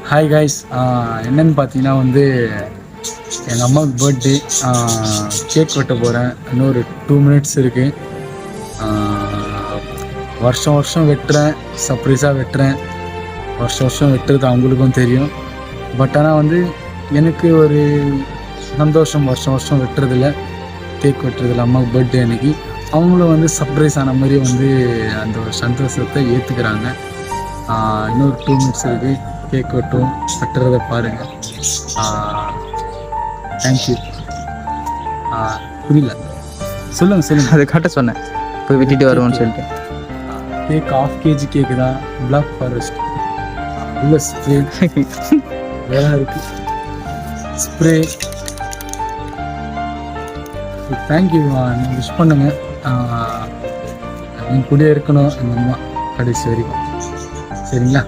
Hi guys, என்னன்னு பார்த்தீங்கன்னா வந்து எங்கள் அம்மாவுக்கு பர்த்டே. கேக் வெட்ட போகிறேன். இன்னொரு 2 மினிட்ஸ் இருக்குது. வருஷம் வருஷம் வெட்டுறேன், சர்ப்ரைஸாக வெட்டுறேன். வருஷம் வருஷம் வெட்டுறது அவங்களுக்கும் தெரியும். பட் ஆனால் வந்து எனக்கு ஒரு சந்தோஷம் வருஷம் வருஷம் வெட்டுறதில்ல, கேக் வெட்டுறதில்ல. அம்மாவுக்கு பர்த்டே அன்றைக்கி அவங்களும் வந்து சர்ப்ரைஸ் ஆன மாதிரி வந்து அந்த ஒரு சந்தோஷத்தை ஏற்றுக்கிறாங்க. இன்னொரு 2 மினிட்ஸ் இருக்குது. கேக் வெட்டுறதை பாருங்கள். தேங்க்யூ. புரியல, சொல்லுங்கள். அதை கட்ட சொன்னேன், போய் வெட்டிட்டு வருவோம்னு சொல்லிட்டு. கேக் 1/2 kg கேக்கு தான். பிளாக் ஃபாரஸ்ட் உள்ள ஸ்ப்ரே வேற இருக்கு. Spray thank you. நீங்கள் விஷ் பண்ணுங்க. என் கூட இருக்கணும் எங்கள் அம்மா கடைசி வரைக்கும். சரிங்களா?